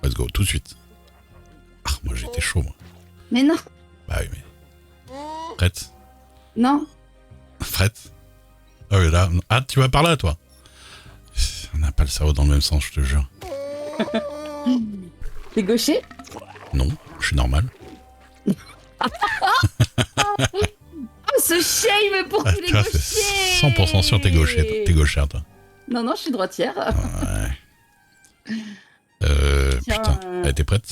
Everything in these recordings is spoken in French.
let's go, tout de suite. Ah, moi j'étais chaud, moi. Mais non. Bah oui, mais... Prête? Non. Prête? Ah oui, là... Ah, tu vas par là, toi? On n'a pas le cerveau dans le même sens, je te jure. T'es gaucher? Non, je suis normal. Oh, ce shame pour tous les Toi, gauchers. c'est 100% sûr t'es gaucher, t'es gauchère, toi. Non, je suis droitière. Ouais. Tiens, Putain, elle était prête?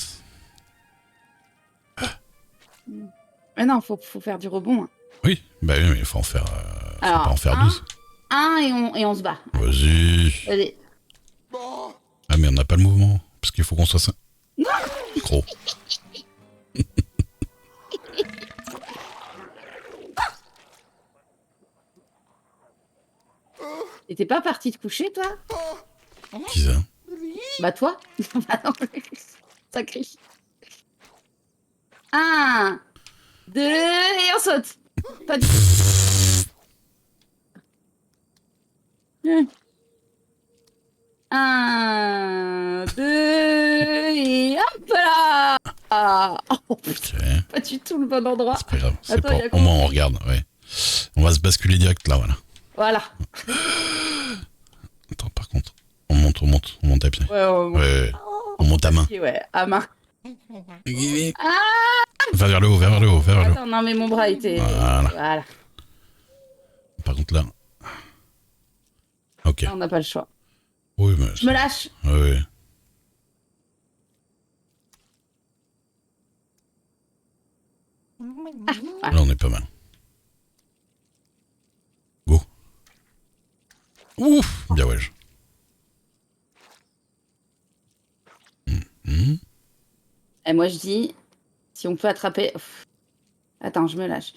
Mais non, faut faire du rebond. Hein. Oui, bah oui, mais il faut en faire... faut Alors, pas en faire 12. Et on se bat. Vas-y. Allez. Ah, mais on n'a pas le mouvement, parce qu'il faut qu'on soit... Non. Gros. Et t'es pas parti te coucher, toi? Qui ça? Bah toi. Bah non, ça crie. 1, 2, et on saute. Pas du tout. 1, 2, et hop là. Ah, oh putain, Ok, pas du tout le bon endroit. c'est pas grave, c'est Attends, pas... y a Au moins on regarde, ouais. On va se basculer direct là, voilà. Voilà. Attends, par contre, on monte à pied. Ouais, Ouais, on monte à main. ouais, à main. Ah, Va vers le haut, vers le haut. attends, non mais mon bras était... Voilà. Par contre là... Ok. Là, on n'a pas le choix. Oui, mais... Je me lâche. Oui. Là, on est pas mal. Go. Ouf, bien ouais. Et moi je dis, si on peut attraper... Ouf. Attends, je me lâche.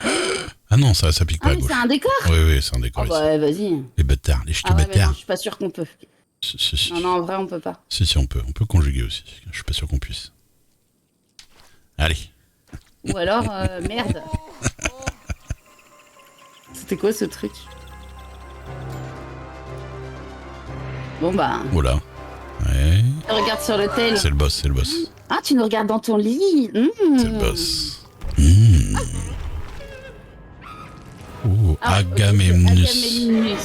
Ah non, ça pique pas Ah à mais gauche. c'est un décor. Oui, c'est un décor Oh ici. bah ouais, vas-y. Les bâtards, les ch'tis Ah ouais, mais non, bâtards. je suis pas sûre qu'on peut. Si. Non, en vrai, on peut pas. Si, on peut. On peut conjuguer aussi. Je suis pas sûr qu'on puisse. Allez. Ou alors, merde. C'était quoi ce truc? Bon bah, Voilà. Ouais. regarde sur le tel. C'est le boss. Ah, tu nous regardes dans ton lit. C'est le boss. Oh, Ah, Agamemnus. Agamemnus.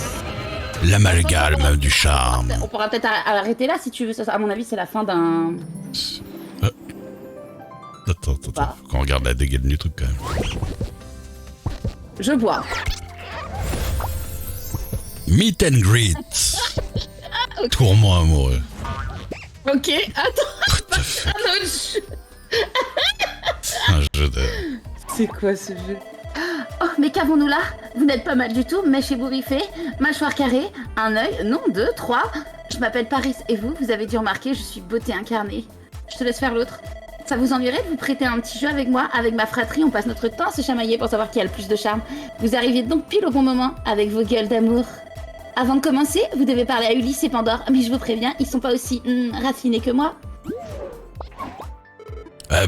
L'amalgame du charme. On pourra peut-être arrêter là si tu veux. Ça, à mon avis, c'est la fin d'un... Attends. Bah. Faut qu'on regarde la dégaine du truc quand même. Je bois. Meet and greet. Tourment amoureux. Ok, attends. What the fuck? Un autre jeu. C'est un jeu de... C'est quoi ce jeu? Oh, mais qu'avons-nous là? Vous n'êtes pas mal du tout, mèche ébouriffée, mâchoire carrée, un œil, non, 2, 3. Je m'appelle Paris, et vous avez dû remarquer, je suis beauté incarnée. Je te laisse faire l'autre. Ça vous ennuierait de vous prêter un petit jeu avec moi? Avec ma fratrie, on passe notre temps à se chamailler pour savoir qui a le plus de charme. Vous arrivez donc pile au bon moment, avec vos gueules d'amour. Avant de commencer, vous devez parler à Ulysse et Pandore, mais je vous préviens, ils sont pas aussi raffinés que moi.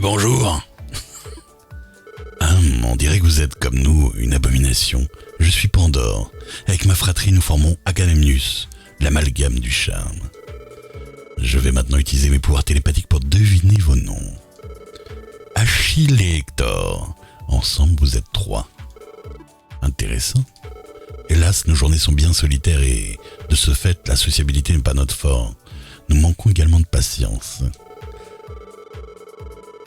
Bonjour. On dirait que vous êtes comme nous, une abomination. Je suis Pandore. Avec ma fratrie, nous formons Agamemnus, l'amalgame du charme. Je vais maintenant utiliser mes pouvoirs télépathiques pour deviner vos noms. Achille et Hector. Ensemble, vous êtes 3. Intéressant. Hélas, nos journées sont bien solitaires et, de ce fait, la sociabilité n'est pas notre fort. Nous manquons également de patience.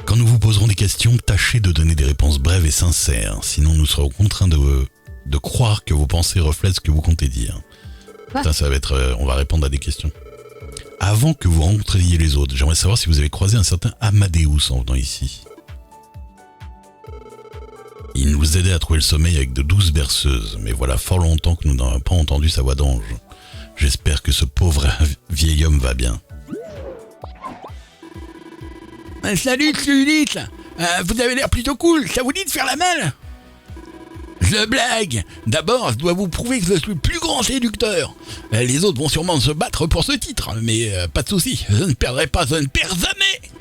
Quand nous vous poserons des questions, tâchez de donner des réponses brèves et sincères, sinon nous serons contraints de croire que vos pensées reflètent ce que vous comptez dire. Putain, ça va être... on va répondre à des questions. Avant que vous rencontriez les autres, j'aimerais savoir si vous avez croisé un certain Amadeus en venant ici. Il nous aidait à trouver le sommeil avec de douces berceuses, mais voilà fort longtemps que nous n'avons pas entendu sa voix d'ange. J'espère que ce pauvre vieil homme va bien. Salut, c'est Ulysse. Vous avez l'air plutôt cool, ça vous dit de faire la malle? Je blague. D'abord, je dois vous prouver que je suis le plus grand séducteur. Les autres vont sûrement se battre pour ce titre, mais pas de souci, je ne perdrai pas, je ne perds jamais.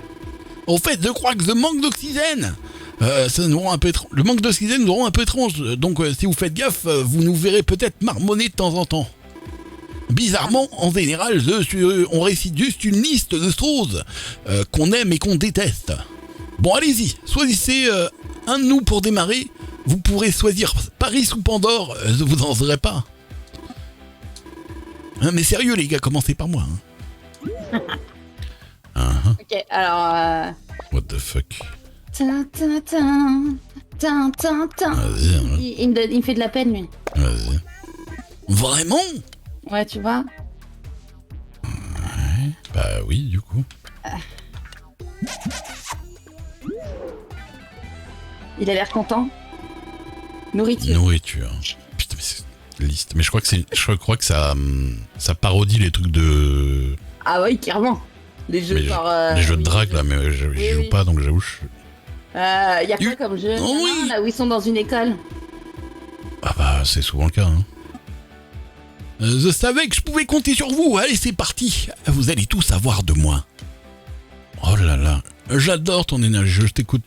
Au fait, je crois que je manque d'oxygène. Le manque d'oxygène nous rend un peu étrange, donc si vous faites gaffe, vous nous verrez peut-être marmonner de temps en temps. Bizarrement, en général, on récite juste une liste de choses qu'on aime et qu'on déteste. Bon, allez-y, choisissez un de nous pour démarrer. Vous pourrez choisir Paris ou Pandore, je vous en ferai pas. Hein, mais sérieux les gars, commencez par moi. Ok, alors... What the fuck. Tin, tin, tin, tin, tin, tin. Vas-y, hein. Il me fait de la peine, lui. Vas-y. Vraiment? Ouais, tu vois. Ouais, bah oui, du coup. Il a l'air content. Nourriture. Nourriture. Putain, mais c'est une liste. Mais je crois que ça parodie les trucs de... Ah oui, clairement. Les jeux les jeux de drague, là, mais je joue pas, donc j'avoue... y a quoi comme jeu? Là où ils sont dans une école. Ah bah, c'est souvent le cas, hein. Je savais que je pouvais compter sur vous. Allez, c'est parti. Vous allez tout savoir de moi. Oh là là. J'adore ton énergie. Je t'écoute.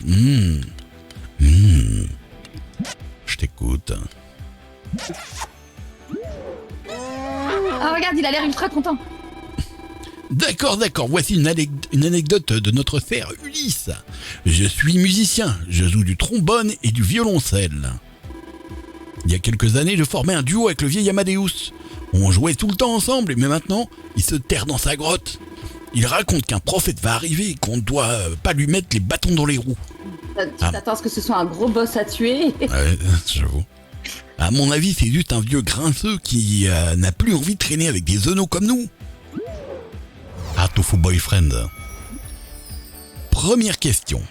Je t'écoute. Ah, regarde, il a l'air ultra content. D'accord. Voici une anecdote de notre frère Ulysse. Je suis musicien. Je joue du trombone et du violoncelle. Il y a quelques années, je formais un duo avec le vieil Amadeus. On jouait tout le temps ensemble, mais maintenant, il se terre dans sa grotte. Il raconte qu'un prophète va arriver et qu'on ne doit pas lui mettre les bâtons dans les roues. Tu t'attends à ce que ce soit un gros boss à tuer? Ouais, j'avoue. À mon avis, c'est juste un vieux grincheux qui n'a plus envie de traîner avec des zenaux comme nous. Ah, Tofu Boyfriend. Première question.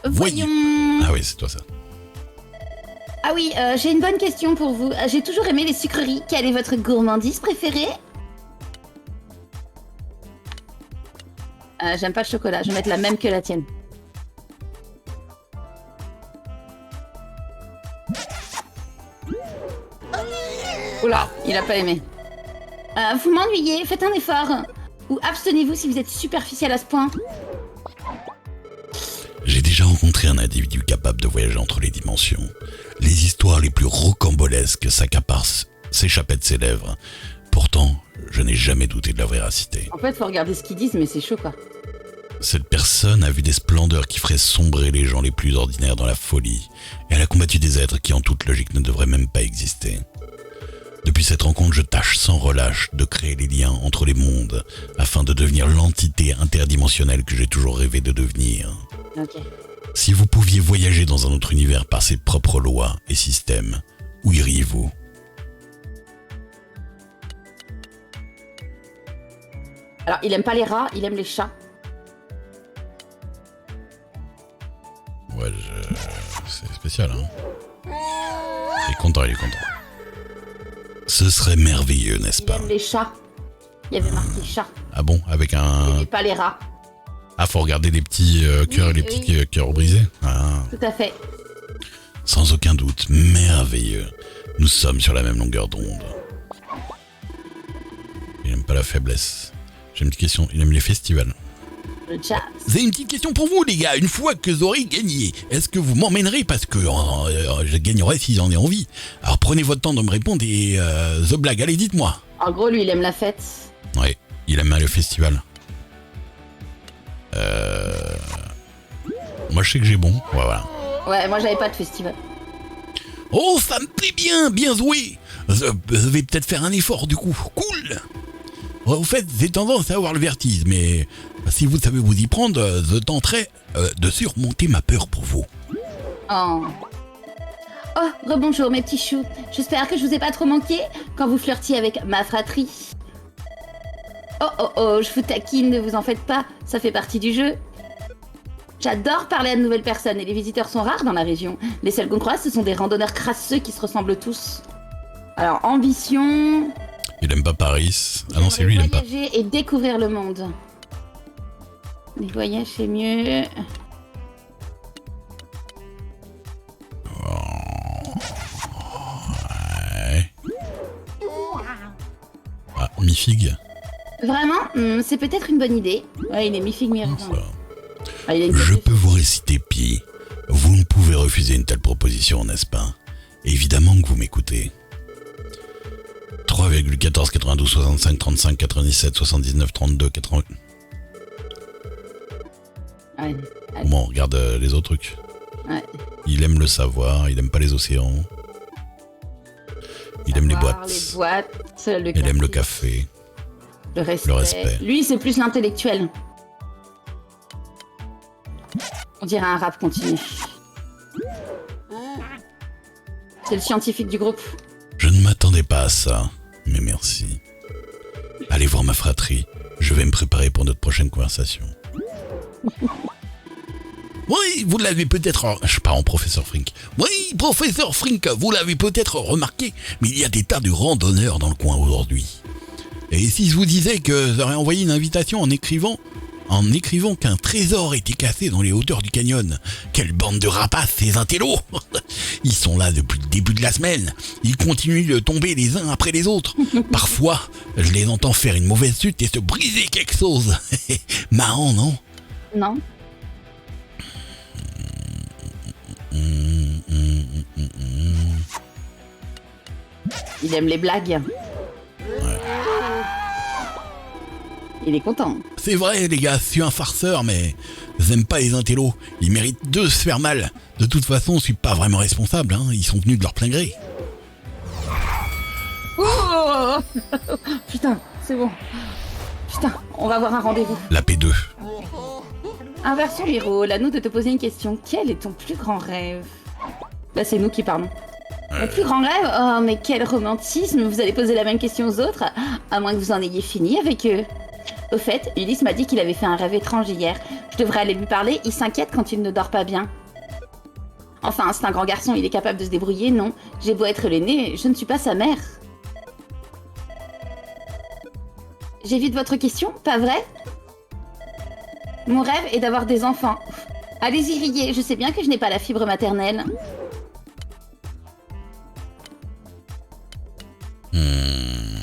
Voyons. Ah oui, c'est toi ça. Ah oui, j'ai une bonne question pour vous. J'ai toujours aimé les sucreries. Quelle est votre gourmandise préférée? J'aime pas le chocolat. Je vais mettre la même que la tienne. Oula, il a pas aimé. Vous m'ennuyez, faites un effort. Ou abstenez-vous si vous êtes superficiel à ce point. J'ai déjà rencontré un individu capable de voyager entre les dimensions. Les histoires les plus rocambolesques s'échappaient de ses lèvres. Pourtant, je n'ai jamais douté de leur véracité. En fait, faut regarder ce qu'ils disent, mais c'est chaud, quoi. Cette personne a vu des splendeurs qui feraient sombrer les gens les plus ordinaires dans la folie. Et elle a combattu des êtres qui, en toute logique, ne devraient même pas exister. Depuis cette rencontre, je tâche sans relâche de créer les liens entre les mondes afin de devenir l'entité interdimensionnelle que j'ai toujours rêvé de devenir. Ok. Si vous pouviez voyager dans un autre univers par ses propres lois et systèmes, où iriez-vous? Alors, il aime pas les rats, il aime les chats. Ouais, c'est spécial, hein. Il est content. Ce serait merveilleux, n'est-ce Il pas? aime les chats. Il y avait marqué chat. Ah bon, avec un... Et pas les rats. Ah, faut regarder les petits cœurs et les petits cœurs brisés. Ah. Tout à fait. Sans aucun doute, merveilleux. Nous sommes sur la même longueur d'onde. Il n'aime pas la faiblesse. J'ai une petite question, il aime les festivals. Le jazz. J'ai une petite question pour vous, les gars. Une fois que j'aurai gagné, est-ce que vous m'emmènerez? Parce que je gagnerai si j'en ai envie. Alors prenez votre temps de me répondre et The Blague, allez, dites-moi. En gros, lui, il aime la fête. Ouais, il aime le festival. Moi, je sais que j'ai bon. Ouais, voilà. Ouais, moi, j'avais pas de festival. Oh, ça me plaît bien joué. Je vais peut-être faire un effort, du coup. Cool. Au fait, j'ai tendance à avoir le vertige, mais si vous savez vous y prendre, je tenterai de surmonter ma peur pour vous. Oh. Oh, rebonjour mes petits choux. J'espère que je vous ai pas trop manqué quand vous flirtiez avec ma fratrie. Oh, je vous taquine, ne vous en faites pas, ça fait partie du jeu. J'adore parler à de nouvelles personnes et les visiteurs sont rares dans la région. Les seuls qu'on croise, ce sont des randonneurs crasseux qui se ressemblent tous. Alors, ambition... Il aime pas Paris. Ah non, c'est lui, il aime pas. Voyager et découvrir le monde. Les voyages, c'est mieux. Ouais. Ah, mi-figue. Vraiment, c'est peut-être une bonne idée. Ouais, il est mi-figue, mi-raisin. Je peux vous réciter Pi. Vous ne pouvez refuser une telle proposition, n'est-ce pas? Évidemment que vous m'écoutez. 3,14, 92, 65, 35, 97, 79, 32, 80... Ouais. Bon, on regarde les autres trucs. Ouais. Il aime le savoir, il aime pas les océans. Il aime les boîtes. Les boîtes, le Il café. aime le café. Le respect. Le respect. Lui, c'est plus l'intellectuel. On dirait un rap continu. C'est le scientifique du groupe. Je ne m'attendais pas à ça, mais merci. Allez voir ma fratrie, je vais me préparer pour notre prochaine conversation. Oui, vous l'avez peut-être... Je pars en professeur Frink. Oui, professeur Frink, vous l'avez peut-être remarqué, mais il y a des tas de randonneurs dans le coin aujourd'hui. Et si je vous disais que j'aurais envoyé une invitation en écrivant qu'un trésor était cassé dans les hauteurs du canyon. Quelle bande de rapaces, ces intellos. Ils sont là depuis le début de la semaine. Ils continuent de tomber les uns après les autres. Parfois, je les entends faire une mauvaise chute et se briser quelque chose. Marrant, non? Non. Il aime les blagues. Ouais. Il est content. C'est vrai, les gars, je suis un farceur, mais j'aime pas les intellos. Ils méritent de se faire mal. De toute façon, je suis pas vraiment responsable, hein. Ils sont venus de leur plein gré. Oh putain, c'est bon. Putain, on va avoir un rendez-vous. La P2. Inversion les rôles, à nous de te poser une question. Quel est ton plus grand rêve? Là, c'est nous qui parlons. Mon plus grand rêve? Oh, mais quel romantisme! Vous allez poser la même question aux autres, à moins que vous en ayez fini avec eux. Au fait, Ulysse m'a dit qu'il avait fait un rêve étrange hier. Je devrais aller lui parler, il s'inquiète quand il ne dort pas bien. Enfin, c'est un grand garçon, il est capable de se débrouiller, non? J'ai beau être l'aîné, je ne suis pas sa mère. J'évite votre question, pas vrai? Mon rêve est d'avoir des enfants. Allez-y, riez, je sais bien que je n'ai pas la fibre maternelle.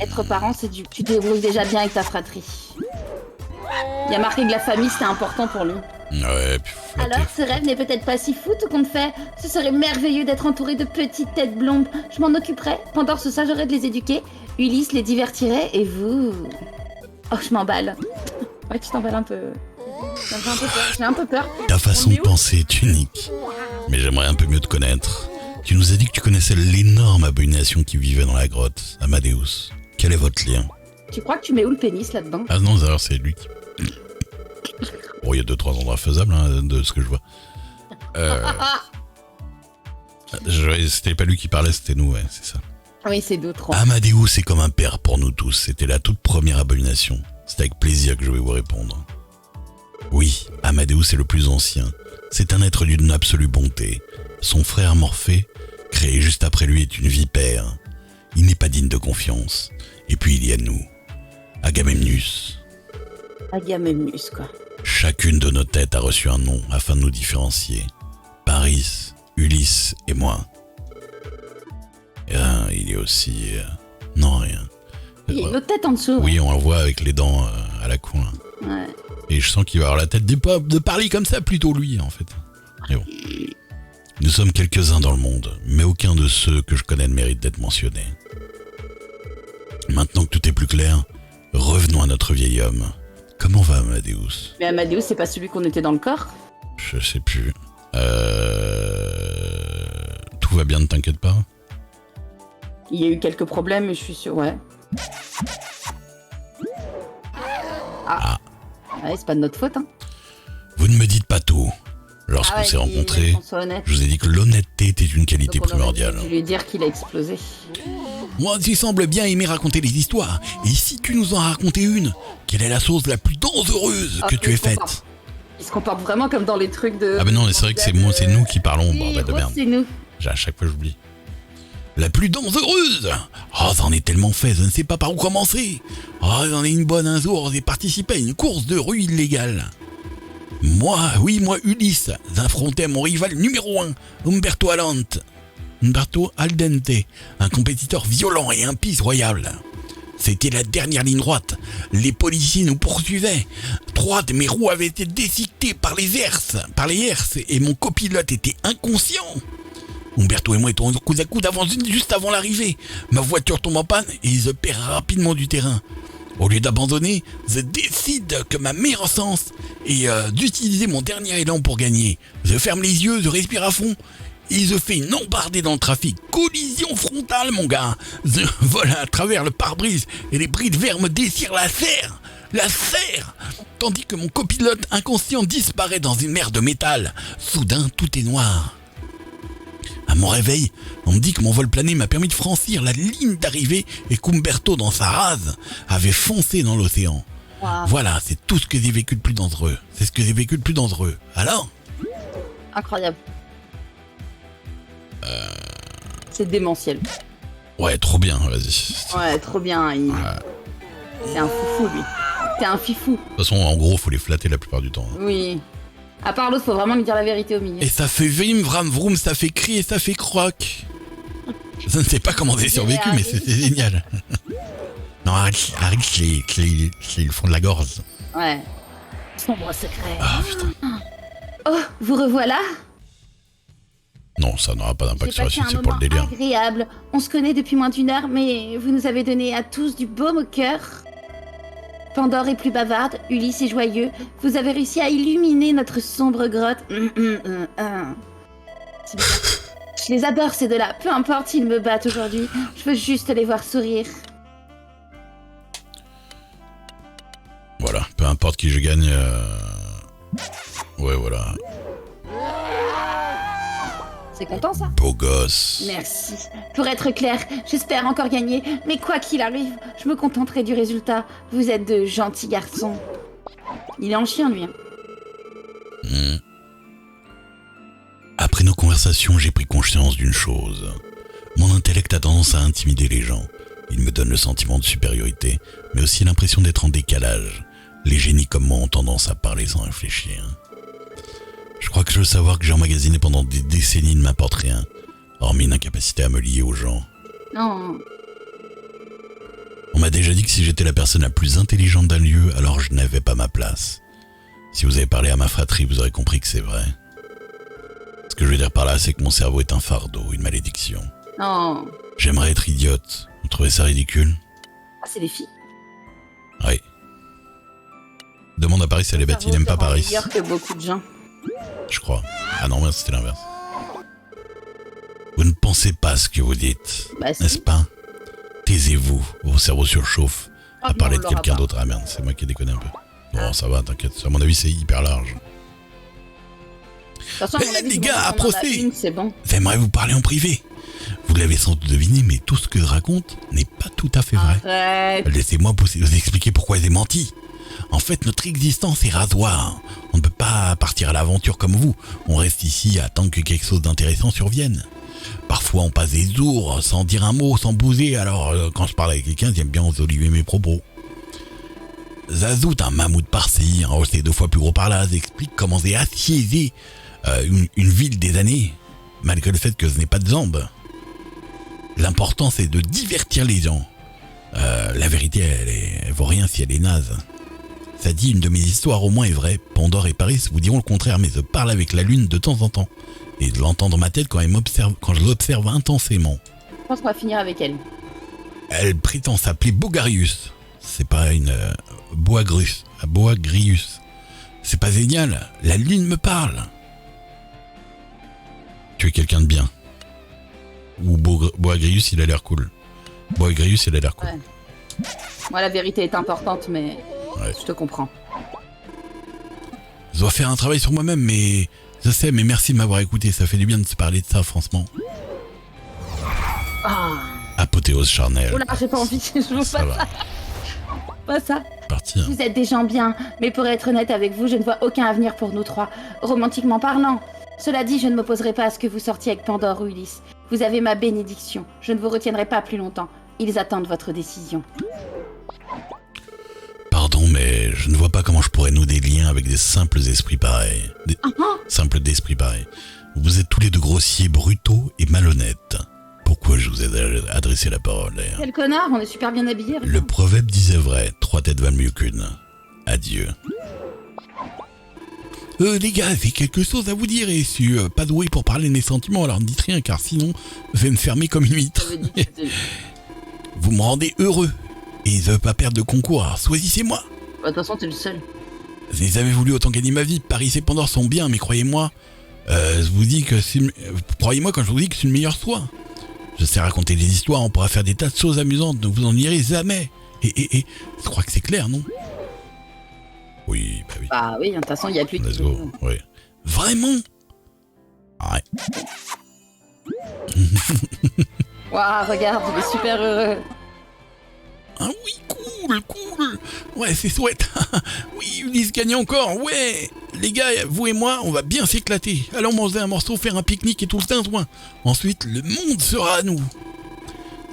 Être parent, c'est du... Tu te débrouilles déjà bien avec ta fratrie. Il y a marqué que la famille, c'était important pour lui. Ouais, puis flatter. Alors, ce rêve n'est peut-être pas si fou tout compte fait. Ce serait merveilleux d'être entouré de petites têtes blondes. Je m'en occuperais. Pendant ce s'agirait de les éduquer. Ulysse les divertirait et vous... Oh, je m'emballe. Ouais, tu t'emballes un peu. J'ai un peu peur. Ta façon de penser est unique. Mais j'aimerais un peu mieux te connaître. Tu nous as dit que tu connaissais l'énorme abomination qui vivait dans la grotte, Amadeus. Quel est votre lien? Tu crois que tu mets où le pénis là-dedans? Ah non, alors c'est lui qui... Bon, il y a 2-3 endroits faisables, hein, de ce que je vois. C'était pas lui qui parlait, c'était nous, ouais, c'est ça. Oui, c'est d'autres. Amadeus, c'est comme un père pour nous tous. C'était la toute première abomination. C'est avec plaisir que je vais vous répondre. Oui, Amadeus est le plus ancien. C'est un être d'une absolue bonté. Son frère Morphée, créé juste après lui, est une vipère. Il n'est pas digne de confiance. Et puis il y a nous, Agamemnus. Agamemnus, quoi. Chacune de nos têtes a reçu un nom afin de nous différencier. Paris, Ulysse et moi. Et il y a aussi... non, rien. Il y a une autre tête en dessous. Oui, on le voit avec les dents à la con. Ouais. Et je sens qu'il va avoir la tête de parler comme ça, plutôt lui, en fait. Mais bon. Nous sommes quelques-uns dans le monde, mais aucun de ceux que je connais ne mérite d'être mentionné. Maintenant que tout est plus clair, revenons à notre vieil homme. Comment va Amadeus? Mais Amadeus, c'est pas celui qu'on était dans le corps? Je sais plus. Tout va bien, ne t'inquiète pas. Il y a eu quelques problèmes, mais je suis sûre, ouais. Ah. Ouais, c'est pas de notre faute, hein. Vous ne me dites pas tout. Lorsqu'on s'est rencontrés, je vous ai dit que l'honnêteté était une qualité primordiale. Je lui dire qu'il a explosé. Moi, tu sembles bien aimer raconter les histoires. Et si tu nous en racontais une, quelle est la chose la plus dangereuse que tu aies faite? Il se comporte vraiment comme dans les trucs de... Ah ben non, c'est vrai que c'est nous qui parlons, Oui, bordel de merde. c'est nous. À chaque fois, j'oublie. La plus dangereuse! Oh, j'en ai tellement fait, je ne sais pas par où commencer. Oh, j'en ai une bonne un jour, j'ai participé à une course de rue illégale. Moi, Ulysse, j'affrontais mon rival numéro 1, Umberto Aldente, un compétiteur violent et impitoyable. C'était la dernière ligne droite. Les policiers nous poursuivaient. 3 de mes roues avaient été déchiquetées par les herses, et mon copilote était inconscient. Umberto et moi étions coude à coude juste avant l'arrivée. Ma voiture tombe en panne et je perds rapidement du terrain. Au lieu d'abandonner, je décide que ma meilleure chance est d'utiliser mon dernier élan pour gagner. Je ferme les yeux, je respire à fond et je fais une embardée dans le trafic. Collision frontale, mon gars. Je vole à travers le pare-brise et les bris de verre me déchirent la serre. La serre. Tandis que mon copilote inconscient disparaît dans une mer de métal. Soudain, tout est noir. À mon réveil, on me dit que mon vol plané m'a permis de franchir la ligne d'arrivée et qu'Umberto, dans sa rase, avait foncé dans l'océan. Wow. Voilà, c'est tout ce que j'ai vécu de plus dangereux. C'est ce que j'ai vécu de plus dangereux. Alors ? Incroyable. C'est démentiel. Ouais, trop bien, vas-y. Ouais, trop bien. C'est un foufou, lui. C'est un fifou. De toute façon, en gros, faut les flatter la plupart du temps. Oui. À part l'autre, faut vraiment lui dire la vérité au milieu. Et ça fait vim, vram, vroom, ça fait cri et ça fait croc. Je ne sais pas comment j'ai survécu, mais c'était génial. Non, arrête, c'est le fond de la gorge. Ouais. Sombre secret. Ah, putain. Oh, vous revoilà? Non, ça n'aura pas d'impact J'ai sur la passé suite, un c'est pour le moment délire. agréable. On se connaît depuis moins d'1 heure, mais vous nous avez donné à tous du baume au cœur. Pandore est plus bavarde, Ulysse est joyeux. Vous avez réussi à illuminer notre sombre grotte. C'est bien. Je les adore, ces deux-là. Peu importe s'ils me battent aujourd'hui, je veux juste les voir sourire. Voilà, peu importe qui je gagne. Ouais, voilà. C'est content, ça? Beau gosse. Merci. Pour être clair, j'espère encore gagner, mais quoi qu'il arrive, je me contenterai du résultat. Vous êtes de gentils garçons. Il est en chien, lui. Après nos conversations, j'ai pris conscience d'une chose. Mon intellect a tendance à intimider les gens. Il me donne le sentiment de supériorité, mais aussi l'impression d'être en décalage. Les génies comme moi ont tendance à parler sans réfléchir. Je crois que le savoir que j'ai emmagasiné pendant des décennies ne m'apporte rien, hormis une incapacité à me lier aux gens. Non. On m'a déjà dit que si j'étais la personne la plus intelligente d'un lieu, alors je n'avais pas ma place. Si vous avez parlé à ma fratrie, vous aurez compris que c'est vrai. Ce que je veux dire par là, c'est que mon cerveau est un fardeau, une malédiction. Non. J'aimerais être idiote. Vous trouvez ça ridicule? Ah, c'est les filles. Oui. Demande à Paris si elle est bête, il n'aime pas Paris. Meilleur que beaucoup de gens. Je crois. Ah non, c'était l'inverse. Vous ne pensez pas ce que vous dites, Bah, si. n'est-ce pas? Taisez-vous, vos cerveaux surchauffent. Ah, À non, parler on de l'aura quelqu'un pas. d'autre. Ah merde, c'est moi qui ai déconné un peu. Bon, ça va, t'inquiète. À mon avis, c'est hyper large. De toute façon, à mon avis, les du gars, moment à qu'on en a procès. une, c'est bon. J'aimerais vous parler en privé. Vous l'avez sans doute deviné, mais tout ce que je raconte n'est pas tout à fait vrai. Arrête. Laissez-moi vous expliquer pourquoi j'ai menti. En fait, notre existence est rasoir. On ne peut pas partir à l'aventure comme vous. On reste ici à attendre que quelque chose d'intéressant survienne. Parfois, on passe des jours sans dire un mot, sans bouger. Alors, quand je parle avec quelqu'un, j'aime bien oliver mes propos. J'ajoute un mammouth par-ci, un rocher 2 fois plus gros par-là. J'explique comment j'ai assiégé une ville des années, malgré le fait que je n'ai pas de jambes. L'important, c'est de divertir les gens. La vérité, elle vaut rien si elle est naze. Ça dit, une de mes histoires au moins est vraie. Pandore et Paris vous diront le contraire, mais je parle avec la lune de temps en temps. Et je l'entends dans ma tête quand je l'observe intensément. Je pense qu'on va finir avec elle. Elle prétend s'appeler Bogarius. C'est pas une Boagrius. C'est pas génial. La lune me parle. Tu es quelqu'un de bien. Ou Boagrius, il a l'air cool. Boagrius, il a l'air cool. Ouais. Moi, la vérité est importante, mais Ouais. je te comprends. Je dois faire un travail sur moi-même, mais... Je sais, mais merci de m'avoir écouté. Ça fait du bien de se parler de ça, franchement. Ah. Apothéose charnelle. Oula, j'ai pas envie. Je veux Ça pas va. ça. Pas ça. Parti. Hein. Vous êtes des gens bien, mais pour être honnête avec vous, je ne vois aucun avenir pour nous trois, romantiquement parlant. Cela dit, je ne m'opposerai pas à ce que vous sortiez avec Pandore ou Ulysse. Vous avez ma bénédiction. Je ne vous retiendrai pas plus longtemps. Ils attendent votre décision. Pardon, mais je ne vois pas comment je pourrais nouer des liens avec des simples esprits pareils. Simples d'esprits pareils. Vous êtes tous les deux grossiers, brutaux et malhonnêtes. Pourquoi je vous ai adressé la parole, d'ailleurs? Quel connard, on est super bien habillés. Le proverbe disait vrai, 3 têtes valent mieux qu'une. Adieu. Les gars, j'ai quelque chose à vous dire et je suis pas doué pour parler de mes sentiments, alors ne dites rien car sinon vous allez me fermer comme une huître. Vous me rendez heureux et je veux pas perdre de concours, alors choisissez-moi. De toute façon, t'es le seul. J'ai jamais voulu autant gagner ma vie. Paris et Pandore sont bien, mais croyez-moi, je vous dis que croyez-moi quand je vous dis que c'est le meilleur choix. Je sais raconter des histoires, on pourra faire des tas de choses amusantes, ne vous ennuierez jamais. Et, je crois que c'est clair, non? Oui, bah oui. Bah oui, de toute façon, il y a plus de... Let's go, oui. Vraiment? Ouais. Waouh, regarde, il est super heureux. Ah oui, cool. Ouais, c'est chouette. Oui, Ulysse gagne encore, ouais. Les gars, vous et moi, on va bien s'éclater. Allons manger un morceau, faire un pique-nique et tout le tintouin. Ensuite, le monde sera à nous.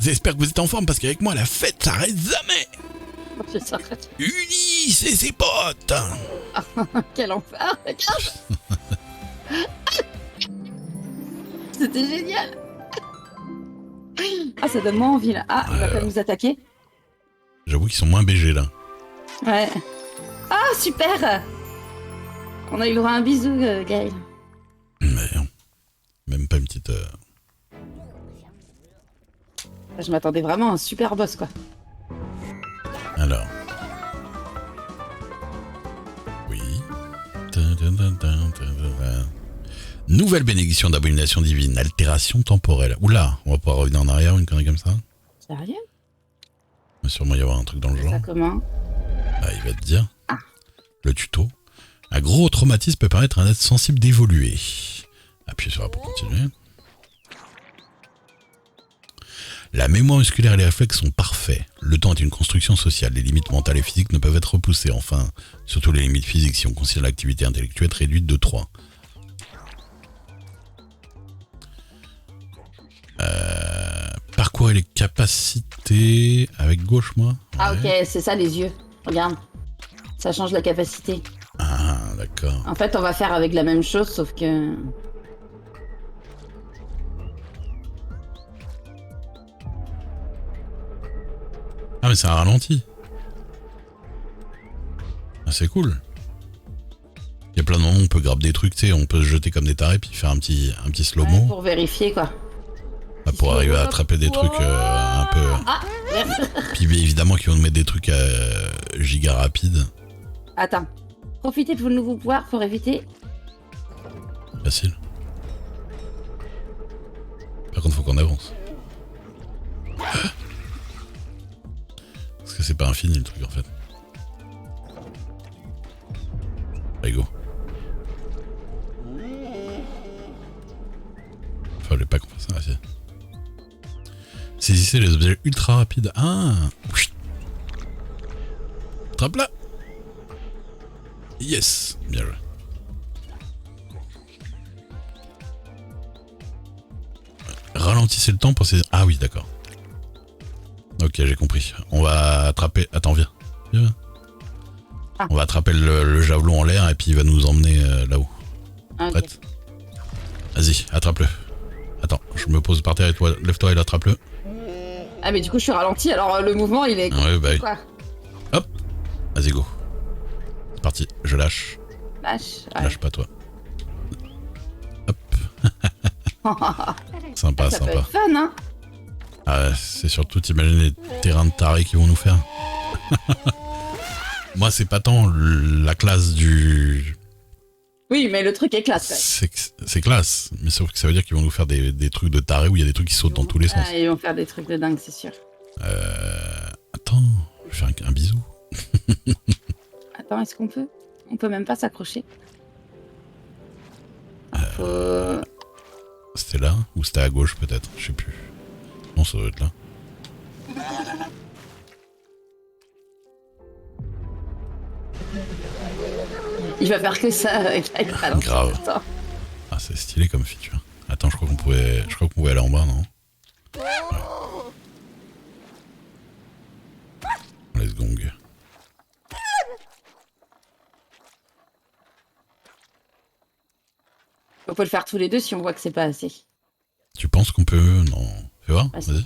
J'espère que vous êtes en forme parce qu'avec moi, la fête s'arrête jamais. Ulysse et ses potes. Quel enfer, regarde. C'était génial. Ah, ça donne moins envie là. Ah, il va pas nous attaquer. J'avoue qu'ils sont moins BG là. Ouais. Ah, super. On a eu le droit à un bisou, Gaël. Mais même pas une petite... Je m'attendais vraiment à un super boss, quoi. Alors. Oui. Nouvelle bénédiction d'abomination divine, altération temporelle. Oula, on va pouvoir revenir en arrière, une connerie comme ça. Sérieux? Il va sûrement y avoir un truc dans le genre. Ça comment? Bah, il va te dire. Le tuto. Un gros traumatisme peut permettre à un être sensible d'évoluer. Appuyez sur A pour continuer. La mémoire musculaire et les réflexes sont parfaits. Le temps est une construction sociale. Les limites mentales et physiques ne peuvent être repoussées. Enfin, surtout les limites physiques si on considère l'activité intellectuelle réduite de 3. Parcourir les capacités avec gauche, moi. Ouais. Ah ok, c'est ça les yeux. Regarde. Ça change la capacité. Ah, d'accord. En fait, on va faire avec la même chose, sauf que... Ah, mais c'est un ralenti. Ah, c'est cool. Il y a plein de moments où on peut grabber des trucs, tu sais, on peut se jeter comme des tarés puis faire un petit slow-mo. Ouais, pour vérifier, quoi. Bah, pour arriver à attraper des trucs un peu... Ah, Puis évidemment qu'ils vont nous mettre des trucs giga rapides. attends. Profitez de vos nouveaux pouvoirs pour éviter... Facile. Par contre, faut qu'on avance. Parce que c'est pas infini le truc en fait. Allez, go. Fallait pas qu'on fasse ça, si. Saisissez les objets ultra rapides. Ah! Trappe là! Yes! Bien joué. Ralentissez le temps pour ces... Ah oui, d'accord. Ok, j'ai compris. On va attraper... Attends, viens. Viens. Ah. On va attraper le javelot en l'air et puis il va nous emmener là-haut. Okay. Prête? Vas-y, attrape-le. Attends, je me pose par terre et toi, lève-toi et attrape-le. Ah mais du coup je suis ralenti, alors le mouvement il est... Ouais, bah oui. Quoi? Hop! Vas-y, go. C'est parti, je lâche. Lâche. Je lâche pas toi. Hop. Sympa, Ça sympa. peut être fun, hein? Ah, c'est surtout, t'imagines les terrains de tarés qu'ils vont nous faire. Moi, c'est pas tant la classe du... Oui, mais le truc est classe. Ouais. C'est classe, mais sauf que ça veut dire qu'ils vont nous faire des trucs de tarés où il y a des trucs qui sautent dans tous les sens. Ah, ils vont faire des trucs de dingue, c'est sûr. Attends, je vais faire un bisou. Attends, est-ce qu'on peut? On peut même pas s'accrocher. Faut... C'était là ou c'était à gauche peut-être? Je sais plus. Non, ça doit être là. Il va faire que ça avec la grave. Grave. Ah, c'est stylé comme feature. Attends, je crois qu'on pouvait aller en bas, non? Ouais. Let's gong. On peut le faire tous les deux si on voit que c'est pas assez. Tu penses qu'on peut... Non. Fais voir, Ah, vas-y.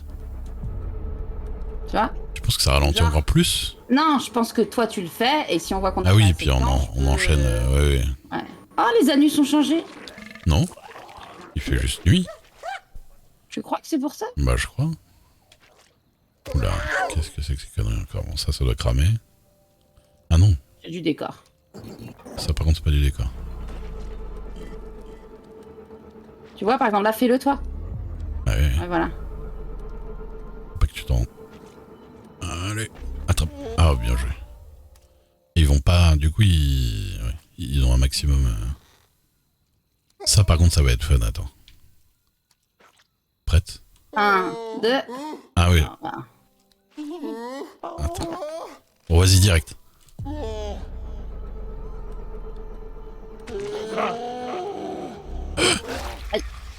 Tu vois? Tu penses que ça ralentit Genre... encore plus? Non, je pense que toi tu le fais et si on voit qu'on a Ah pas oui, assez puis de on temps, enchaîne. Ouais. Ouais. Oh, les anus ont changé. Non, il fait juste nuit. Je crois que c'est pour ça. Bah, je crois. Oula, qu'est-ce que c'est que ces conneries encore? Bon, ça doit cramer. Ah non, C'est du décor. ça par contre, c'est pas du décor. Tu vois, par exemple, là, fais-le toi. Ah ouais, Ouais, voilà. faut pas que tu t'en... Allez, attrape. Ah, bien joué. Ils vont pas... Du coup, ils ont un maximum... Ça, par contre, ça va être fun, attends. Prête? 1, 2... Ah oui, Voilà. attends. Bon, vas-y, direct.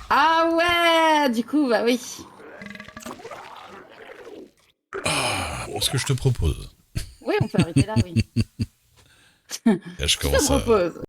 Ah ouais, du coup, bah oui. Bon, ce que je te propose... Oui, on peut arrêter là, oui. Là, je Je te commence à... propose.